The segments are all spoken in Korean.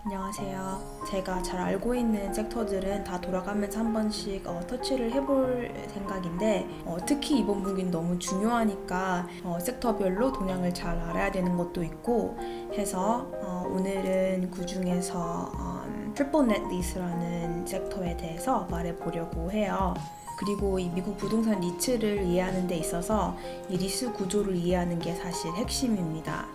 안녕하세요. 제가 잘 알고 있는 섹터들은 다 돌아가면서 한 번씩 터치를 해볼 생각인데 특히 이번 분기는 너무 중요하니까 섹터별로 동향을 잘 알아야 되는 것도 있고 해서 오늘은 그 중에서 트리플 넷 리스라는 섹터에 대해서 말해보려고 해요. 그리고 이 미국 부동산 리츠를 이해하는 데 있어서 이 리스 구조를 이해하는 게 사실 핵심입니다.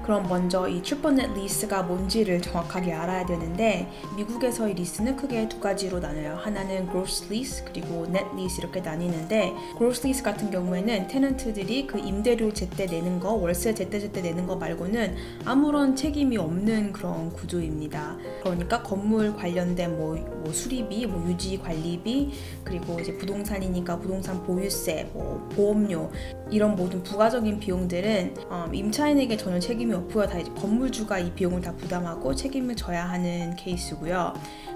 그럼 먼저 이 트리플 넷 리스가 뭔지를 정확하게 알아야 되는데 미국에서의 리스는 크게 두 가지로 나눠요. 하나는 gross lease 그리고 net lease 이렇게 나뉘는데 gross lease 같은 경우에는 테넌트들이 그 임대료 제때 내는 거, 월세 제때 내는 거 말고는 아무런 책임이 없는 그런 구조입니다. 그러니까 건물 관련된 뭐 수리비, 뭐 유지 관리비, 그리고 이제 부동산이니까 부동산 보유세, 뭐 보험료 이런 모든 부가적인 비용들은 임차인에게 전혀 책임이 없고요. 다 이제 건물주가 이 비용을 다 부담하고 책임을 져야 하는 케이스고요.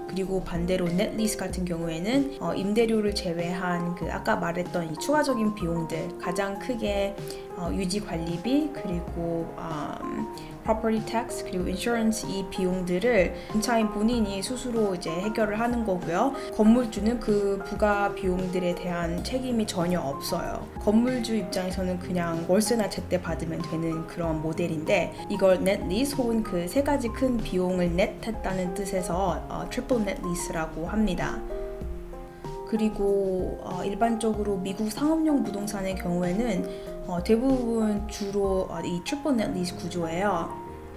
그리고 반대로 넷리스 같은 경우에는 임대료를 제외한 그 아까 말했던 이 추가적인 비용들 가장 크게 유지 관리비 그리고 property tax 그리고 insurance 이 비용들을 임차인 본인이 스스로 이제 해결을 하는 거고요. 건물주는 그 부가 비용들에 대한 책임이 전혀 없어요. 건물주 입장에서는 그냥 월세나 제때 받으면 되는 그런 모델인데 이걸 net lease 혹은 그 세 가지 큰 비용을 net 했다는 뜻에서 triple net lease라고 합니다. 그리고 일반적으로 미국 상업용 부동산의 경우에는 대부분 주로 이 트리플 넷 리스 구조예요.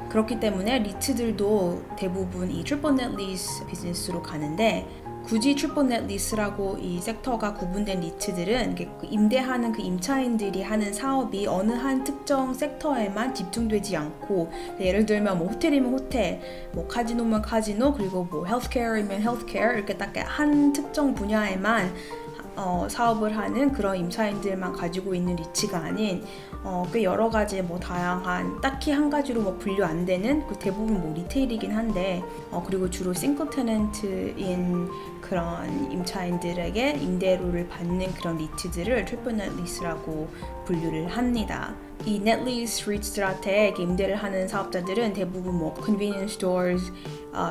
그렇기 때문에 리츠들도 대부분 이 트리플 넷 리스 비즈니스로 가는데 굳이 트리플 넷 리스라고 이 섹터가 구분된 리츠들은 임대하는 그 임차인들이 하는 사업이 어느 한 특정 섹터에만 집중되지 않고 예를 들면 뭐 호텔이면 호텔, 뭐 카지노면 카지노, 그리고 뭐 헬스케어이면 헬스케어 이렇게 딱 한 특정 분야에만 사업을 하는 그런 임차인들만 가지고 있는 리츠가 아닌 꽤 여러 가지 뭐 다양한 딱히 한 가지로 뭐 분류 안 되는 그 대부분 뭐 리테일이긴 한데 그리고 주로 싱글 테넌트인 그런 임차인들에게 임대료를 받는 그런 리츠들을 트리플 넷 리스라고 분류를 합니다. 이 net lease REITs들한테 임대를 하는 사업자들은 대부분 뭐 convenience stores,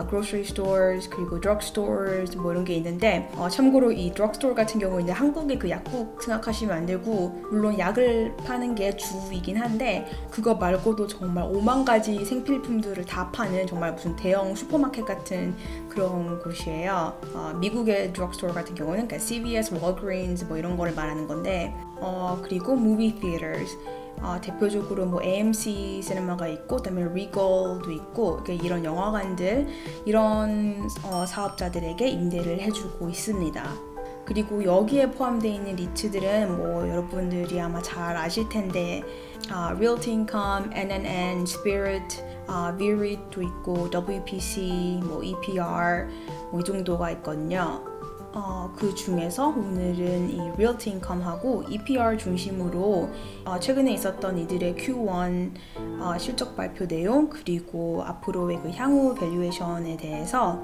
grocery stores, 그리고 drug stores 뭐 이런 게 있는데 참고로 이 drug store 같은 경우에는 한국의 그 약국 생각하시면 안 되고 물론 약을 파는 게 주이긴 한데 그거 말고도 정말 5만 가지 생필품들을 다 파는 정말 무슨 대형 슈퍼마켓 같은 그런 곳이에요. 미국의 drug store 같은 경우는 그러니까 CVS, Walgreens 뭐 이런 거를 말하는 건데 그리고 movie theaters 대표적으로 뭐 AMC 시네마가 있고 그다음에 리걸도 있고 이런 영화관들 이런 사업자들에게 임대를 해주고 있습니다. 그리고 여기에 포함되어 있는 리츠들은 뭐 여러분들이 아마 잘 아실 텐데 Realty Income, NNN, Spirit, VREIT도 있고 WPC, 뭐 EPR 뭐 이 정도가 있거든요. 그 중에서 오늘은 이 Realty Income하고 EPR 중심으로 최근에 있었던 이들의 Q1 실적 발표 내용 그리고 앞으로의 그 향후 밸류에이션에 대해서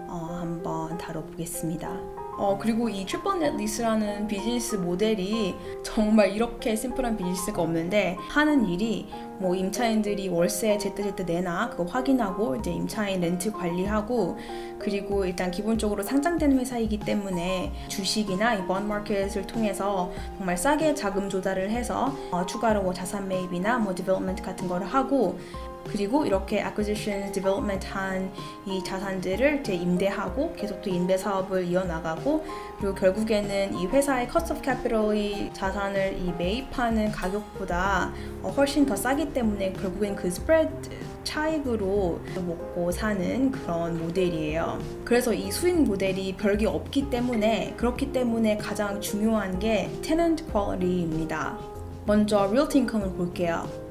한번 다뤄보겠습니다. 그리고 이 트리플 넷 리스라는 비즈니스 모델이 정말 이렇게 심플한 비즈니스가 없는데 하는 일이 뭐 임차인들이 월세 제때 내나 그거 확인하고 이제 임차인 렌트 관리하고 그리고 일단 기본적으로 상장된 회사이기 때문에 주식이나 이 bond 마켓을 통해서 정말 싸게 자금 조달을 해서 추가로 뭐 자산 매입이나 뭐 디벨롭먼트 같은 거를 하고 그리고 이렇게 acquisition, development 한 이 자산들을 임대하고 계속 또 임대 사업을 이어나가고 그리고 결국에는 이 회사의 cost of capital이 자산을 이 매입하는 가격보다 훨씬 더 싸기 때문에 결국엔 그 spread 차익으로 먹고 사는 그런 모델이에요. 그래서 이 수익 모델이 별게 없기 때문에 그렇기 때문에 가장 중요한 게 tenant quality입니다. 먼저 Realty Income을 볼게요.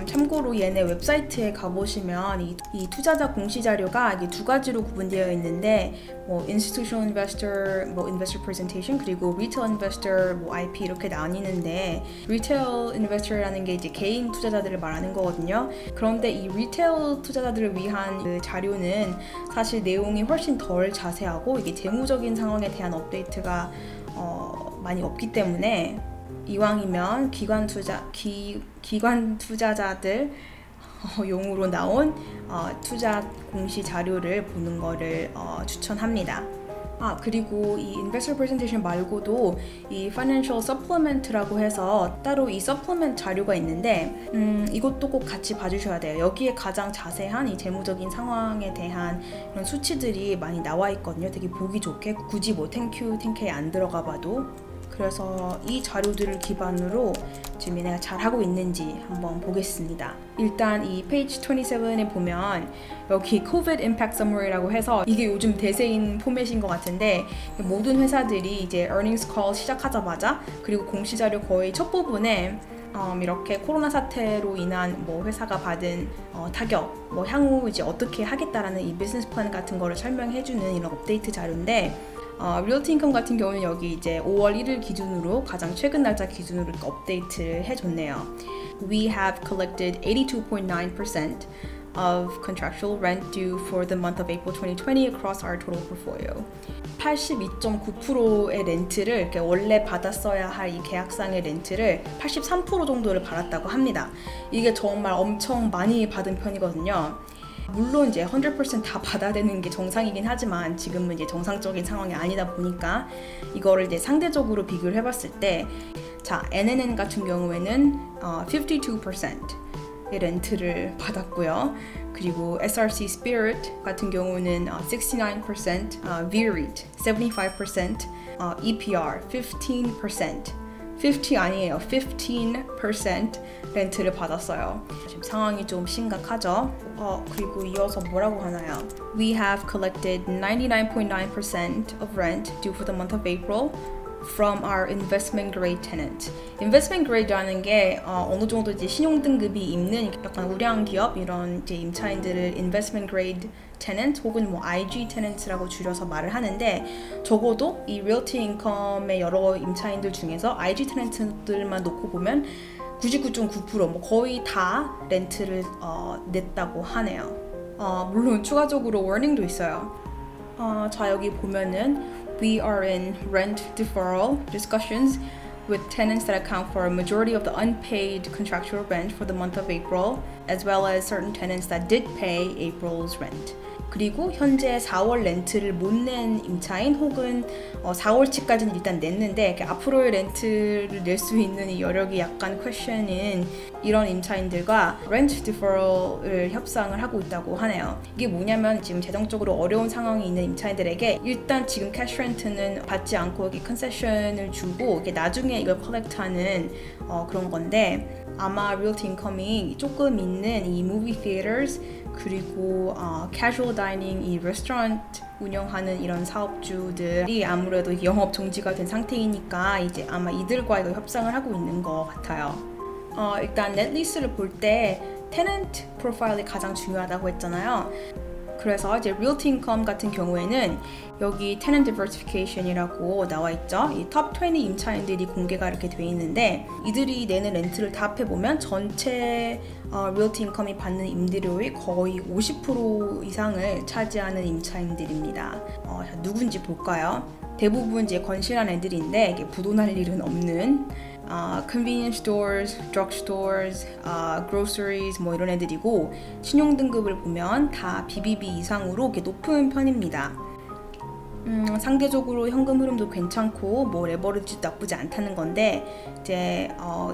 참고로 얘네 웹사이트에 가보시면 이 투자자 공시 자료가 이게 두 가지로 구분되어 있는데 뭐 institutional investor, 뭐 investor presentation 그리고 retail investor, 뭐 IP 이렇게 나뉘는데 retail investor라는 게 이제 개인 투자자들을 말하는 거거든요. 그런데 이 retail 투자자들을 위한 그 자료는 사실 내용이 훨씬 덜 자세하고 이게 재무적인 상황에 대한 업데이트가 많이 없기 때문에 이왕이면 기관 투자자들 용으로 나온 투자 공시 자료를 보는 거를 추천합니다. 그리고 이 investor presentation 말고도 이 financial supplement라고 해서 따로 이 supplement 자료가 있는데 이것도 꼭 같이 봐주셔야 돼요. 여기에 가장 자세한 이 재무적인 상황에 대한 이런 수치들이 많이 나와 있거든요. 되게 보기 좋게 굳이 뭐 땡큐, 땡케이 안 들어가 봐도. 그래서 이 자료들을 기반으로 지금 내가 잘하고 있는지 한번 보겠습니다. 일단 이 페이지 27에 보면 여기 COVID Impact Summary라고 해서 이게 요즘 대세인 포맷인 것 같은데 모든 회사들이 이제 earnings call 시작하자마자 그리고 공시자료 거의 첫 부분에 이렇게 코로나 사태로 인한 뭐 회사가 받은 타격, 뭐 향후 이제 어떻게 하겠다라는 이 비즈니스 플랜 같은 거를 설명해주는 이런 업데이트 자료인데 리얼티 인컴 같은 경우는 여기 이제 5월 1일 기준으로 가장 최근 날짜 기준으로 업데이트를 해줬네요. We have collected 82.9% of contractual rent due for the month of April 2020 across our total portfolio. 82.9%의 렌트를 이렇게 원래 받았어야 할 이 계약상의 렌트를 83% 정도를 받았다고 합니다. 이게 정말 엄청 많이 받은 편이거든요. 물론 이제 100% 다 받아야 되는 게 정상이긴 하지만 지금은 이제 정상적인 상황이 아니다 보니까 이거를 이제 상대적으로 비교를 해봤을 때 자, NNN 같은 경우에는 52%의 렌트를 받았고요. 그리고 SRC Spirit 같은 경우는 69%, VREIT 75%, EPR 15%, 50 아니에요. 15% 렌트를 받았어요. 지금 상황이 좀 심각하죠. 그리고 이어서 뭐라고 하나요? We have collected 99.9% of rent due for the month of April from our investment grade tenant. investment grade라는 게 어느 정도 이제 신용 등급이 있는 약간 우량 기업 이런 이제 임차인들을 investment grade tenant 혹은 뭐 IG tenants라고 줄여서 말을 하는데 적어도 이 realty income의 여러 임차인들 중에서 IG tenant들만 놓고 보면 99.9% 뭐 거의 다 렌트를 냈다고 하네요. 물론 추가적으로 warning도 있어요. 자 여기 보면은 We are in rent deferral discussions with tenants that account for a majority of the unpaid contractual rent for the month of April, as well as certain tenants that did pay April's rent. 그리고 현재 4월 렌트를 못 낸 임차인 혹은 4월치까지는 일단 냈는데 앞으로의 렌트를 낼 수 있는 이 여력이 약간 퀘션인 이런 임차인들과 렌트 디퍼럴을 협상을 하고 있다고 하네요. 이게 뭐냐면 지금 재정적으로 어려운 상황이 있는 임차인들에게 일단 지금 캐시 렌트는 받지 않고 이게 컨세션을 주고 이게 나중에 이걸 컬렉트하는 그런 건데 아마 리얼티 인컴이 조금 있는 이 무비 티에터스 그리고 캐주얼 다이닝, 이 레스토랑트 운영하는 이런 사업주들이 아무래도 영업 정지가 된 상태이니까 이제 아마 이들과 이거 협상을 하고 있는 것 같아요. 일단 넷리스를 볼 때 테넌트 프로파일이 가장 중요하다고 했잖아요. 그래서 이제 리얼티 인컴 같은 경우에는 여기 tenant diversification이라고 나와 있죠. 이 top 20 임차인들이 공개가 이렇게 돼 있는데 이들이 내는 렌트를 다 합해보면 전체 리얼티 인컴이 받는 임대료의 거의 50% 이상을 차지하는 임차인들입니다. 누군지 볼까요? 대부분 이제 건실한 애들인데 이게 부도날 일은 없는 convenience stores, drug stores, groceries 뭐 이런 애들이고 신용 등급을 보면 다 BBB 이상으로 이렇게 높은 편입니다. 상대적으로 현금 흐름도 괜찮고 뭐 레버리지도 나쁘지 않다는 건데 이제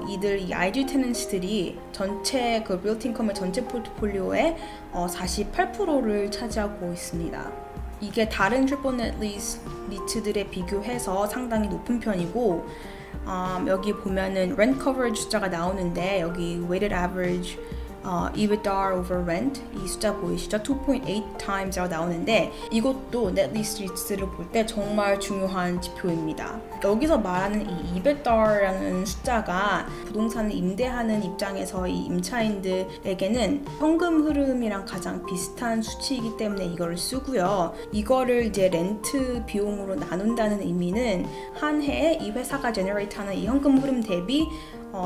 이들 이 IG 테넌트들이 전체 그 리얼티 인컴의 전체 포트폴리오의 48%를 차지하고 있습니다. 이게 다른 트리플 넷 리스 리츠들에 비교해서 상당히 높은 편이고 여기 보면은 rent coverage 숫자가 나오는데 여기 weighted average EBITDA over rent 이 숫자 보이시죠? 2.8 times라고 나오는데 이것도 net lease rate를 볼 때 정말 중요한 지표입니다. 여기서 말하는 이 EBITDA라는 숫자가 부동산을 임대하는 입장에서 이 임차인들에게는 현금 흐름이랑 가장 비슷한 수치이기 때문에 이거를 쓰고요. 이거를 이제 렌트 비용으로 나눈다는 의미는 한 해에 이 회사가 제너레이트하는 이 현금 흐름 대비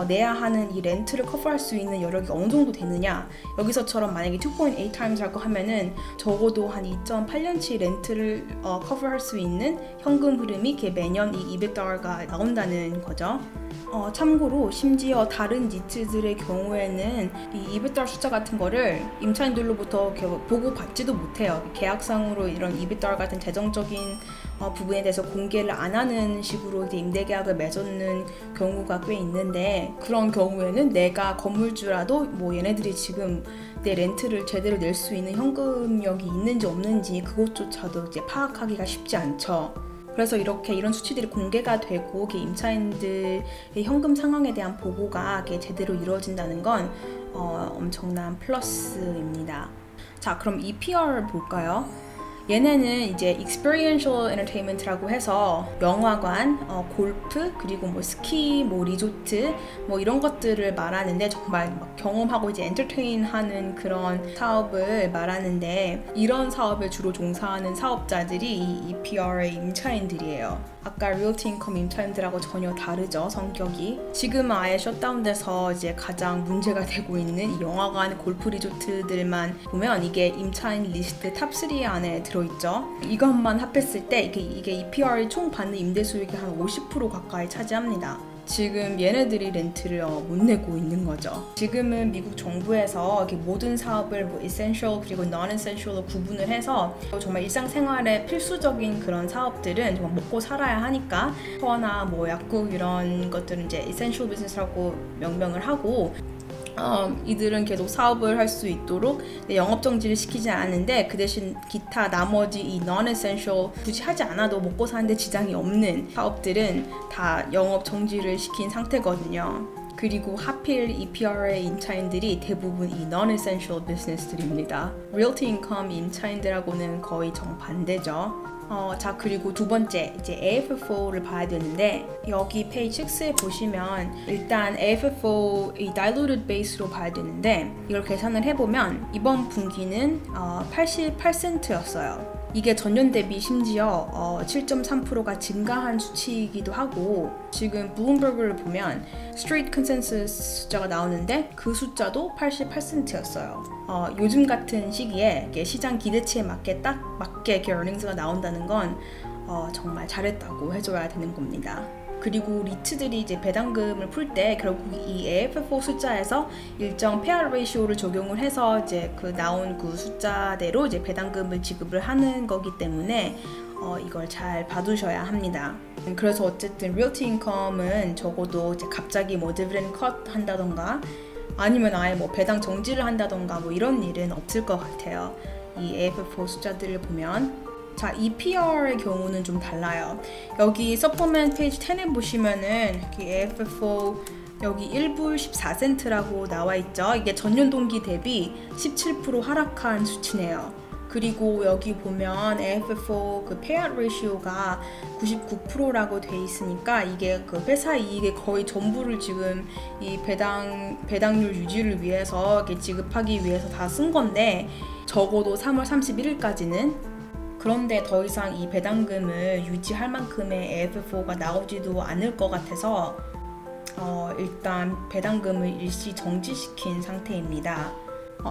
내야 하는 이 렌트를 커버할 수 있는 여력이 어느 정도 되느냐 여기서처럼 만약에 2.8 times라고 하면은 적어도 한 2.8년치 렌트를 커버할 수 있는 현금 흐름이 이렇게 매년 이 EBITDA가 나온다는 거죠. 참고로 심지어 다른 니트들의 경우에는 이 EBITDA 숫자 같은 거를 임차인들로부터 보고받지도 못해요. 계약상으로 이런 EBITDA 같은 재정적인 부분에 대해서 공개를 안 하는 식으로 이제 임대계약을 맺는 경우가 꽤 있는데, 그런 경우에는 내가 건물주라도 뭐 얘네들이 지금 내 렌트를 제대로 낼 수 있는 현금력이 있는지 없는지 그것조차도 이제 파악하기가 쉽지 않죠. 그래서 이런 수치들이 공개가 되고 임차인들의 현금 상황에 대한 보고가 제대로 이루어진다는 건 엄청난 플러스입니다. 자, 그럼 EPR을 볼까요? 얘네는 이제 Experiential Entertainment라고 해서 영화관, 골프, 그리고 뭐 스키, 뭐 리조트, 뭐 이런 것들을 말하는데, 정말 막 경험하고 이제 엔터테인하는 그런 사업을 말하는데, 이런 사업을 주로 종사하는 사업자들이 이 EPR의 임차인들이에요. 아까 리얼티 인컴 임차인들하고 전혀 다르죠, 성격이. 지금 아예 셧다운돼서 이제 가장 문제가 되고 있는 이 영화관, 골프 리조트들만 보면 이게 임차인 리스트 탑3 안에 들어있죠. 이것만 합했을 때 이게 EPR이 총 받는 임대 수익의 한 50% 가까이 차지합니다. 지금 얘네들이 렌트를 못 내고 있는 거죠. 지금은 미국 정부에서 이렇게 모든 사업을 뭐 essential 그리고 non-essential로 구분을 해서 정말 일상생활에 필수적인 그런 사업들은 정말 먹고 살아야 하니까 슈퍼나 뭐 약국 이런 것들은 이제 essential business라고 명명을 하고, 이들은 계속 사업을 할 수 있도록 영업 정지를 시키지 않는데, 그 대신 기타 나머지 이 non-essential 굳이 하지 않아도 먹고 사는데 지장이 없는 사업들은 다 영업 정지를 시킨 상태거든요. 그리고 하필 EPR의 임차인들이 대부분 이 non-essential business들입니다. Realty Income 임차인들하고는 거의 정반대죠. 자, 그리고 두 번째 이제 AFFO를 봐야 되는데, 여기 페이지 6에 보시면 일단 AFFO 이 diluted base로 봐야 되는데, 이걸 계산을 해보면 이번 분기는 88센트였어요. 이게 전년 대비 심지어 7.3%가 증가한 수치이기도 하고, 지금 블룸버그를 보면 스트레이트 컨센서스 숫자가 나오는데 그 숫자도 88센트였어요. 요즘 같은 시기에 시장 기대치에 딱 맞게 이렇게 earnings가 나온다는 건 정말 잘했다고 해줘야 되는 겁니다. 그리고 리츠들이 이제 배당금을 풀 때 결국 이 AFFO 숫자에서 일정 페이아웃 레이시오를 적용을 해서 이제 그 나온 그 숫자대로 이제 배당금을 지급을 하는 거기 때문에 이걸 잘 봐두셔야 합니다. 그래서 어쨌든 리얼티 인컴은 적어도 이제 갑자기 뭐 디비덴드 컷 한다던가 아니면 아예 뭐 배당 정지를 한다던가 뭐 이런 일은 없을 것 같아요. 이 AFFO 숫자들을 보면. 자, EPR의 경우는 좀 달라요. 여기 서포먼트 페이지 10에 보시면은 이 AFFO 여기 1불 14센트라고 나와 있죠. 이게 전년 동기 대비 17% 하락한 수치네요. 그리고 여기 보면 AFFO 그 페이아웃 레이시오가 99%라고 돼 있으니까 이게 그 회사 이익의 거의 전부를 지금 이 배당률 유지를 위해서 이렇게 지급하기 위해서 다 쓴 건데, 적어도 3월 31일까지는. 그런데 더 이상 이 배당금을 유지할 만큼의 AFFO가 나오지도 않을 것 같아서 일단 배당금을 일시 정지시킨 상태입니다.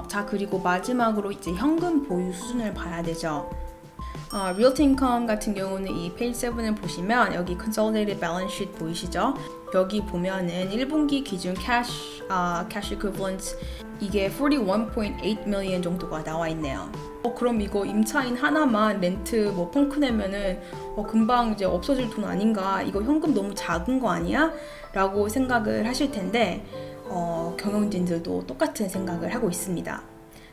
자, 그리고 마지막으로 이제 현금 보유 수준을 봐야 되죠. Realty Income 같은 경우는 이 페이지 7을 보시면 여기 Consolidated Balance Sheet 보이시죠? 여기 보면은 1분기 기준 cash equivalents 이게 41.8 million 정도가 나와 있네요. 그럼 이거 임차인 하나만 렌트 뭐 펑크 내면은 금방 이제 없어질 돈 아닌가? 이거 현금 너무 작은 거 아니야? 라고 생각을 하실 텐데 경영진들도 똑같은 생각을 하고 있습니다.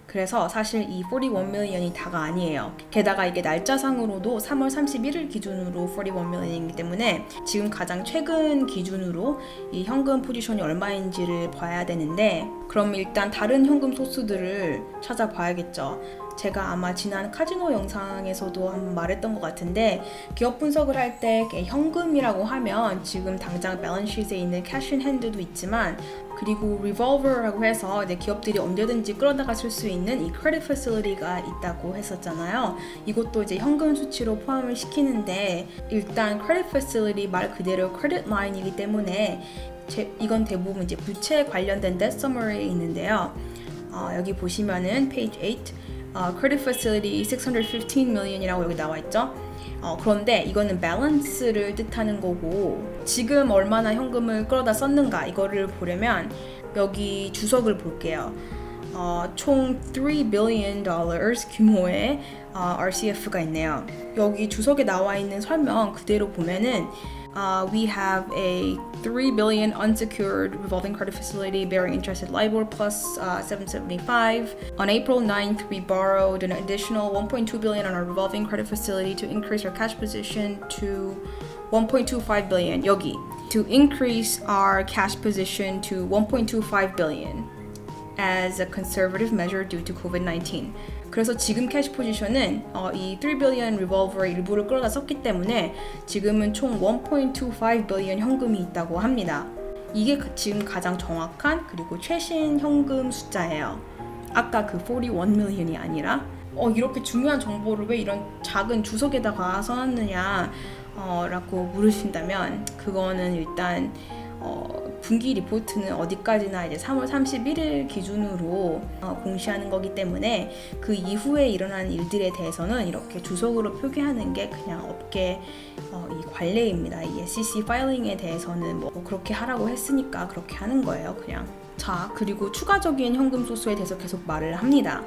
그래서 사실 이 41 million이 다가 아니에요. 게다가 이게 날짜상으로도 3월 31일 기준으로 41 million이기 때문에 지금 가장 최근 기준으로 이 현금 포지션이 얼마인지를 봐야 되는데, 그럼 일단 다른 현금 소스들을 찾아봐야겠죠. 제가 아마 지난 카지노 영상에서도 한번 말했던 것 같은데, 기업 분석을 할 때 현금이라고 하면 지금 당장 밸런스시트에 있는 캐시 인 핸드도 있지만, 그리고 리볼버라고 해서 이제 기업들이 언제든지 끌어다가 쓸 수 있는 이 크레딧 패실리티가 있다고 했었잖아요. 이것도 이제 현금 수치로 포함을 시키는데, 일단 크레딧 패실리티 말 그대로 크레딧 라인이기 때문에 이건 대부분 이제 부채에 관련된 데트 서머리에 있는데요. 여기 보시면은 페이지 8 credit facility 615 million이라고 여기 나와 있죠. 그런데 이거는 balance를 뜻하는 거고 지금 얼마나 현금을 끌어다 썼는가 이거를 보려면 여기 주석을 볼게요. 총 $3 billion 규모의 RCF가 있네요. 여기 주석에 나와 있는 설명 그대로 보면은 we have a $3 billion unsecured revolving credit facility bearing interest at LIBOR plus 775. On April 9th, we borrowed an additional $1.2 billion on our revolving credit facility to increase our cash position to $1.25 billion. 여기 to increase our cash position to $1.25 billion as a conservative measure due to COVID-19. 그래서 지금 캐시 포지션은 이 $3 billion 리볼버의 일부를 끌어다 썼기 때문에 지금은 총 $1.25 billion 현금이 있다고 합니다. 이게 지금 가장 정확한 그리고 최신 현금 숫자예요. 아까 그 41 million이 아니라 이렇게 중요한 정보를 왜 이런 작은 주석에다가 써놨느냐 라고 물으신다면 그거는 일단 분기 리포트는 어디까지나 이제 3월 31일 기준으로 공시하는 거기 때문에 그 이후에 일어난 일들에 대해서는 이렇게 주석으로 표기하는 게 그냥 업계 이 관례입니다. 이 SEC 파일링에 대해서는 뭐 그렇게 하라고 했으니까 그렇게 하는 거예요, 그냥. 자, 그리고 추가적인 현금 소스에 대해서 계속 말을 합니다.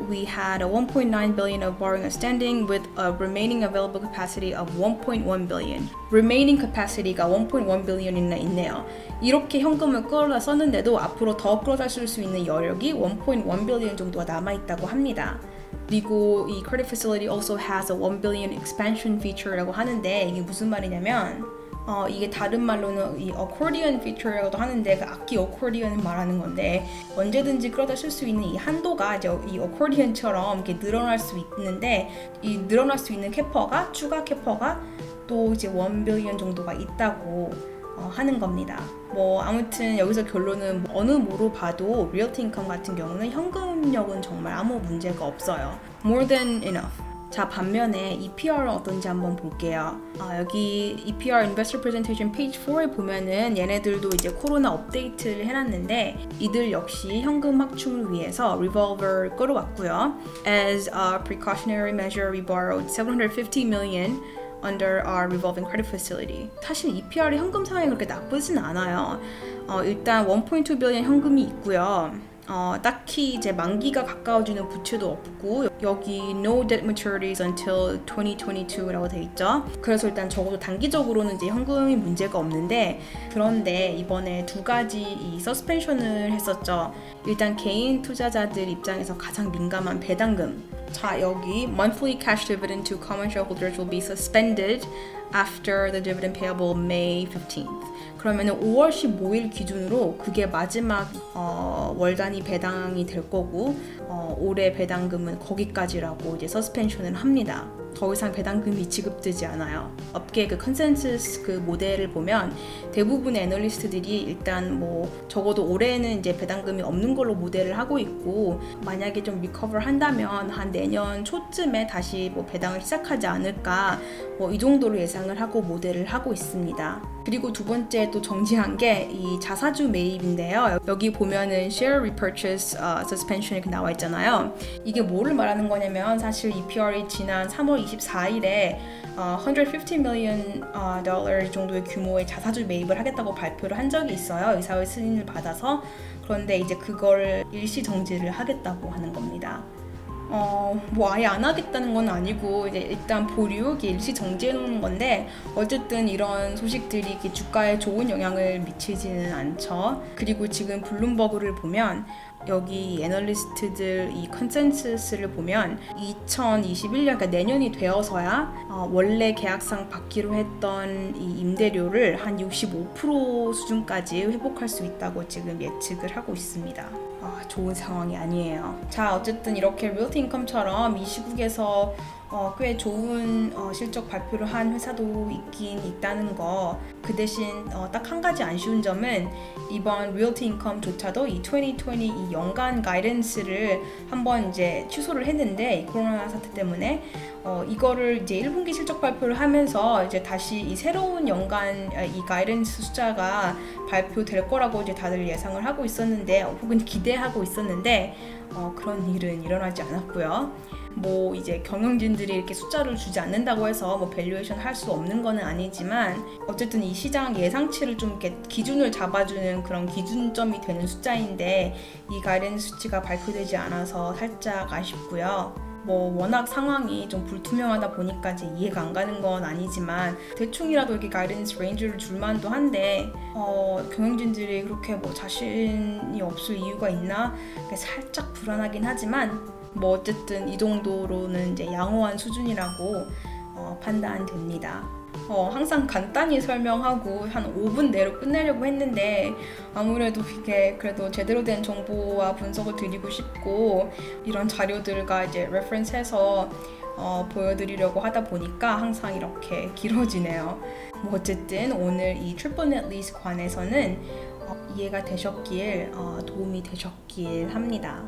We had a 1.9 billion of borrowing outstanding with a remaining available capacity of 1.1 billion. Remaining capacity가 1.1 billion이나 있네요. 이렇게 현금을 끌어다 썼는데도 앞으로 더 끌어다 쓸 수 있는 여력이 1.1 billion 정도가 남아있다고 합니다. 그리고 이 credit facility also has a 1 billion expansion feature라고 하는데 이게 무슨 말이냐면 이게 다른 말로는 이 accordion feature라고도 하는데 그 악기 accordion을 말하는 건데 언제든지 끌어다 쓸 수 있는 이 한도가 이제 이 accordion처럼 이렇게 늘어날 수 있는데 이 늘어날 수 있는 캐퍼가 추가 캐퍼가 또 이제 1 billion 정도가 있다고 하는 겁니다. 뭐 아무튼 여기서 결론은 어느 뭐로 봐도 realty income 같은 경우는 현금력은 정말 아무 문제가 없어요. More than enough. 자, 반면에 EPR은 어떤지 한번 볼게요. 여기 EPR Investor Presentation Page 4에 보면은 얘네들도 이제 코로나 업데이트를 해놨는데 이들 역시 현금 확충을 위해서 revolver 끌어왔고요. As a precautionary measure, we borrowed 750 million under our revolving credit facility. 사실 EPR의 현금 상황이 그렇게 나쁘진 않아요. 일단 1.2 billion 현금이 있고요. 딱히 이제 만기가 가까워지는 부채도 없고 여기 no debt maturities until 2022라고 돼 있죠. 그래서 일단 적어도 단기적으로는 이제 현금이 문제가 없는데 그런데 이번에 두 가지 이 서스펜션을 했었죠. 일단 개인 투자자들 입장에서 가장 민감한 배당금. 자, 여기 monthly cash dividend to common shareholders will be suspended after the dividend payable May 15th. 그러면은 5월 15일 기준으로 그게 마지막 월 단위 배당이 될 거고 올해 배당금은 거기까지라고 이제 서스펜션을 합니다. 더 이상 배당금이 지급되지 않아요. 업계 그 컨센서스 그 모델을 보면 대부분의 애널리스트들이 일단 뭐 적어도 올해는 이제 배당금이 없는 걸로 모델을 하고 있고 만약에 좀 리커버 한다면 한 내년 초쯤에 다시 뭐 배당을 시작하지 않을까 뭐 이 정도로 예상을 하고 모델을 하고 있습니다. 그리고 두 번째 또 정지한 게 이 자사주 매입인데요. 여기 보면은 share repurchase suspension 이렇게 나와 있잖아요. 이게 뭐를 말하는 거냐면 사실 EPR이 지난 3월 24일에 150 million 달러 정도의 규모의 자사주 매입을 하겠다고 발표를 한 적이 있어요. 의사의 승인을 받아서. 그런데 이제 그걸 일시 정지를 하겠다고 하는 겁니다. 뭐 아예 안 하겠다는 건 아니고 이제 일단 보류, 일시 정지해 놓는 건데 어쨌든 이런 소식들이 이렇게 주가에 좋은 영향을 미치지는 않죠. 그리고 지금 블룸버그를 보면 여기 애널리스트들 이 컨센서스를 보면 2021년 그러니까 내년이 되어서야 원래 계약상 받기로 했던 이 임대료를 한 65% 수준까지 회복할 수 있다고 지금 예측을 하고 있습니다. 좋은 상황이 아니에요. 자, 어쨌든 이렇게 리얼티 인컴처럼 이 시국에서 꽤 좋은 실적 발표를 한 회사도 있긴 있다는 거. 그 대신 딱 한 가지 아쉬운 점은 이번 리얼티 인컴조차도 이 2020 이 연간 가이던스를 한번 이제 취소를 했는데 이 코로나 사태 때문에 이거를 이제 1분기 실적 발표를 하면서 이제 다시 이 새로운 연간 이 가이던스 숫자가 발표될 거라고 이제 다들 예상을 하고 있었는데 혹은 기대하고 있었는데 그런 일은 일어나지 않았고요. 뭐 이제 경영진들이 이렇게 숫자를 주지 않는다고 해서 뭐 밸류에이션 할 수 없는 거는 아니지만 어쨌든 이 시장 예상치를 좀 이렇게 기준을 잡아주는 그런 기준점이 되는 숫자인데 이 가이던스 수치가 발표되지 않아서 살짝 아쉽고요. 뭐 워낙 상황이 좀 불투명하다 보니까 이제 이해가 안 가는 건 아니지만 대충이라도 이렇게 가이던스 레인지를 줄 만도 한데 경영진들이 그렇게 뭐 자신이 없을 이유가 있나 살짝 불안하긴 하지만 뭐 어쨌든 이 정도로는 이제 양호한 수준이라고 판단됩니다. 항상 간단히 설명하고 한 5분 내로 끝내려고 했는데 아무래도 이게 그래도 제대로 된 정보와 분석을 드리고 싶고 이런 자료들과 이제 레퍼런스해서 보여드리려고 하다 보니까 항상 이렇게 길어지네요. 뭐 어쨌든 오늘 이 트리플 넷 리스에 관해서는 이해가 되셨길 도움이 되셨길 합니다.